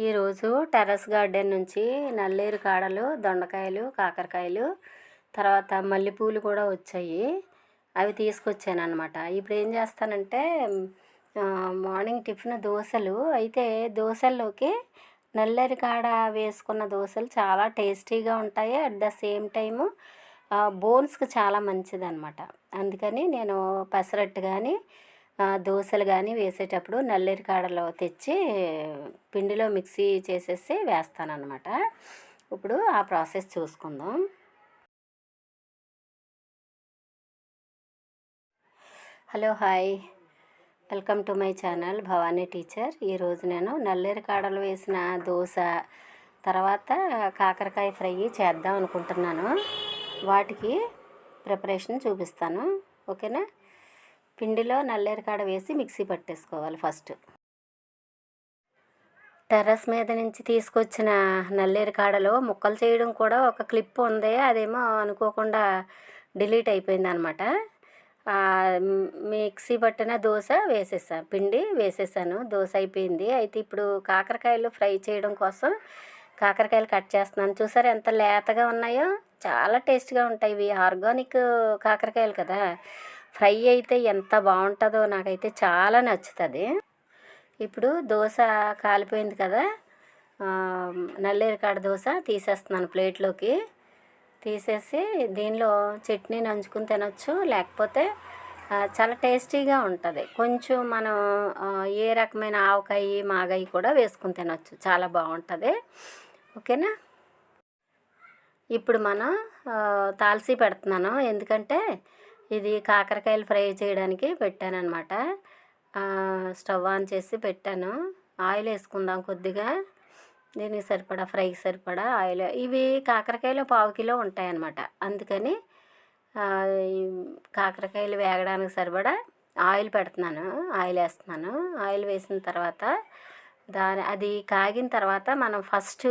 ఈరోజు terrace garden నుంచి నల్లేరు కాడలు, దొండకాయలు, కాకరకాయలు, తర్వాత మల్లెపూలు కూడా వచ్చాయి. అవి తీసుకొచ్చానమాట. ఇప్పుడు ఏం చేస్తానంటే మార్నింగ్ టిఫిన్ దోశలు అయితే దోశల్లోకి నల్లేరు కాడ వేసుకున్న దోశలు చాలా టేస్టీగా ఉంటాయి. అట్ ద సేమ్ టైము బోన్స్కి చాలా మంచిదన్నమాట. అందుకని నేను పెసరట్టు కానీ దోశలు కానీ వేసేటప్పుడు నల్లేరు కాడలో తెచ్చి పిండిలో మిక్సీ చేసేసి వేస్తానన్నమాట. ఇప్పుడు ఆ ప్రాసెస్ చూసుకుందాం. Hello, hi, welcome to my channel Bhavani teacher. ఈరోజు నేను నల్లేరు కాడలు వేసిన దోశ, తర్వాత కాకరకాయ ఫ్రై చేద్దాం అనుకుంటున్నాను. వాటికి ప్రిపరేషన్ చూపిస్తాను, ఓకేనా? పిండిలో నల్లేరు కాడ వేసి మిక్సీ పట్టేసుకోవాలి. ఫస్ట్ టెర్రస్ మీద నుంచి తీసుకొచ్చిన నల్లేరు కాడలో ముక్కలు చేయడం కూడా ఒక క్లిప్ ఉంది. అదేమో అనుకోకుండా డిలీట్ అయిపోయింది అనమాట. మిక్సీ పట్టిన దోశ వేసేసాను, పిండి వేసేసాను, దోశ అయిపోయింది. అయితే ఇప్పుడు కాకరకాయలు ఫ్రై చేయడం కోసం కాకరకాయలు కట్ చేస్తున్నాను. చూసారు ఎంత లేతగా ఉన్నాయో, చాలా టేస్ట్గా ఉంటాయి. ఇవి ఆర్గానిక్ కాకరకాయలు కదా. ఫ్రై అయితే ఎంత బాగుంటుందో, నాకైతే చాలా నచ్చుతుంది. ఇప్పుడు దోశ కాలిపోయింది కదా, నల్లేరు కాడ దోశ తీసేస్తున్నాను ప్లేట్లోకి. తీసేసి దీనిలో చట్నీ నంచుకుని తినొచ్చు, లేకపోతే చాలా టేస్టీగా ఉంటుంది. కొంచెం మనం ఏ రకమైన ఆవకాయ, మాగాయ కూడా వేసుకుని తినొచ్చు, చాలా బాగుంటుంది, ఓకేనా? ఇప్పుడు మనం తాల్సీ పెడుతున్నాను, ఎందుకంటే ఇది కాకరకాయలు ఫ్రై చేయడానికి పెట్టానమాట. స్టవ్ ఆన్ చేసి పెట్టాను. ఆయిల్ వేసుకుందాం కొద్దిగా, దీనికి సరిపడా, ఫ్రైకి సరిపడా ఆయిల్. ఇవి కాకరకాయలు 1/2 కిలో ఉంటాయన్నమాట. అందుకని కాకరకాయలు వేగడానికి సరిపడా ఆయిల్ పెడుతున్నాను, ఆయిల్ వేస్తున్నాను. ఆయిల్ వేసిన తర్వాత అది కాగిన తర్వాత మనం ఫస్ట్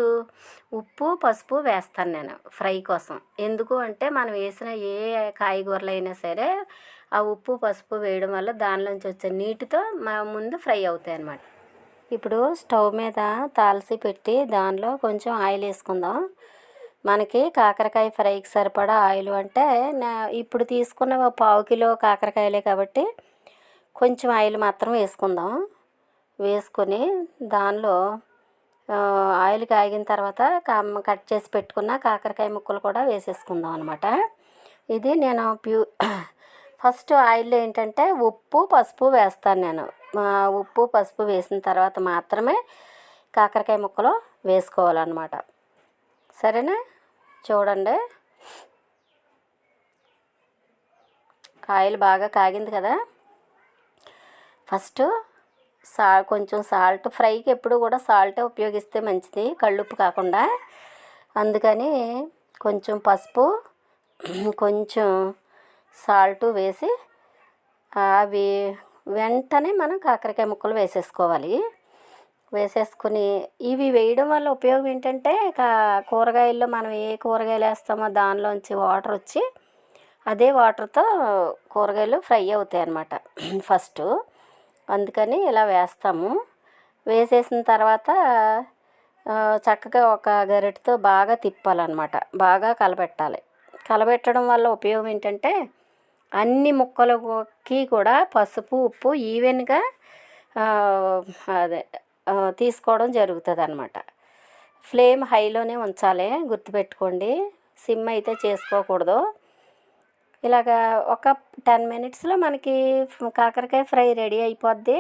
ఉప్పు, పసుపు వేస్తాను నేను ఫ్రై కోసం. ఎందుకు అంటే మనం వేసిన ఏ కాయగూరలు అయినా సరే ఆ ఉప్పు, పసుపు వేయడం వల్ల దానిలోంచి వచ్చే నీటితో ముందు ఫ్రై అవుతాయి అన్నమాట. ఇప్పుడు స్టవ్ మీద తాల్సి పెట్టి దానిలో కొంచెం ఆయిల్ వేసుకుందాం. మనకి కాకరకాయ ఫ్రైకి సరిపడా ఆయిల్ అంటే ఇప్పుడు తీసుకున్న 1/2 కిలో కాకరకాయలే కాబట్టి కొంచెం ఆయిల్ మాత్రం వేసుకుందాం. వేసుకొని దానిలో ఆయిల్ కాగిన తర్వాత కట్ చేసి పెట్టుకున్న కాకరకాయ ముక్కలు కూడా వేసేసుకుందాం అనమాట. ఇది నేను ఫస్ట్ ఆయిల్లో ఏంటంటే ఉప్పు, పసుపు వేస్తాను నేను. ఉప్పు, పసుపు వేసిన తర్వాత మాత్రమే కాకరకాయ ముక్కలు వేసుకోవాలన్నమాట, సరేనా? చూడండి, ఆయిల్ బాగా కాగింది కదా. ఫస్ట్ కొంచెం సాల్ట్, ఫ్రైకి ఎప్పుడు కూడా సాల్టే ఉపయోగిస్తే మంచిది, కళ్ళుప్పు కాకుండా. అందుకని కొంచెం పసుపు, కొంచెం సాల్ట్ వేసి అవి వెంటనే మనం కాకరకాయ ముక్కలు వేసేసుకోవాలి. వేసేసుకుని ఇవి వేయడం వల్ల ఉపయోగం ఏంటంటే కూరగాయల్లో మనం ఏ కూరగాయలు వేస్తామో దానిలోంచి వాటర్ వచ్చి అదే వాటర్తో కూరగాయలు ఫ్రై అవుతాయి అన్నమాట ఫస్ట్. అందుకని ఇలా వేస్తాము. వేసేసిన తర్వాత చక్కగా ఒక గరిటెతో బాగా తిప్పాలన్నమాట, బాగా కలపెట్టాలి. కలబెట్టడం వల్ల ఉపయోగం ఏంటంటే అన్ని ముక్కలకి కూడా పసుపు, ఉప్పు ఈవెన్గా తీసుకోవడం జరుగుతుంది అన్నమాట. ఫ్లేమ్ హైలోనే ఉంచాలి, గుర్తుపెట్టుకోండి, సిమ్ అయితే చేసుకోకూడదు. ఇలాగా ఒక 10 మినిట్స్లో మనకి కాకరకాయ ఫ్రై రెడీ అయిపోద్ది.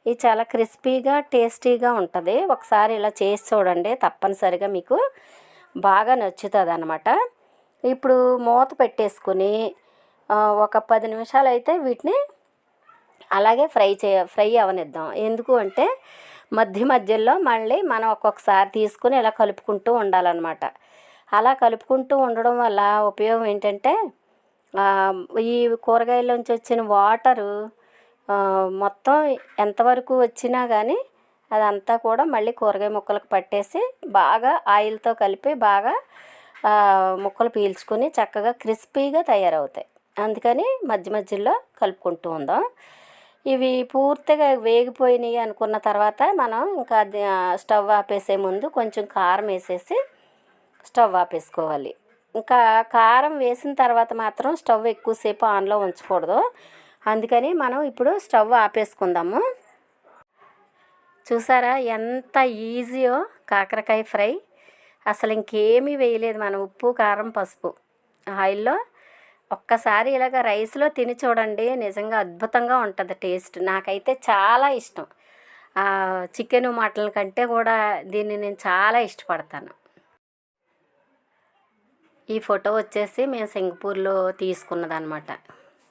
ఇది చాలా క్రిస్పీగా, టేస్టీగా ఉంటుంది. ఒకసారి ఇలా చేసి చూడండి, తప్పనిసరిగా మీకు బాగా నచ్చుతుంది అన్నమాట. ఇప్పుడు మూత పెట్టేసుకుని ఒక 10 నిమిషాలు అయితే వీటిని అలాగే ఫ్రై అవనిద్దాం. ఎందుకు అంటే మధ్యలో మళ్ళీ మనం ఒక్కొక్కసారి తీసుకుని ఇలా కలుపుకుంటూ ఉండాలన్నమాట. అలా కలుపుకుంటూ ఉండడం వల్ల ఉపయోగం ఏంటంటే ఈ కూరగాయల్లోంచి వచ్చిన వాటరు మొత్తం ఎంతవరకు వచ్చినా కానీ అదంతా కూడా మళ్ళీ కూరగాయ ముక్కలకు పట్టేసి బాగా ఆయిల్తో కలిపి బాగా ముక్కలు పీల్చుకొని చక్కగా క్రిస్పీగా తయారవుతాయి. అందుకని మధ్యలో కలుపుకుంటూ ఉందాం. ఇవి పూర్తిగా వేగిపోయినాయి అనుకున్న తర్వాత మనం ఇంకా స్టవ్ ఆపేసే ముందు కొంచెం కారం వేసేసి స్టవ్ ఆపేసుకోవాలి. ఇంకా కారం వేసిన తర్వాత మాత్రం స్టవ్ ఎక్కువసేపు ఆన్లో ఉంచకూడదు. అందుకని మనం ఇప్పుడు స్టవ్ ఆపేసుకుందాము. చూసారా ఎంత ఈజీయో కాకరకాయ ఫ్రై. అసలు ఇంకేమీ వేయలేదు, మనం ఉప్పు కారం పసుపు ఆయిల్లో. ఒక్కసారి ఇలాగ రైస్లో తిని చూడండి, నిజంగా అద్భుతంగా ఉంటుంది టేస్ట్. నాకైతే చాలా ఇష్టం. చికెను మటన్ కంటే కూడా దీన్ని నేను చాలా ఇష్టపడతాను. ఈ ఫోటో వచ్చేసి మేము సింగపూర్లో తీసుకున్నదనమాట.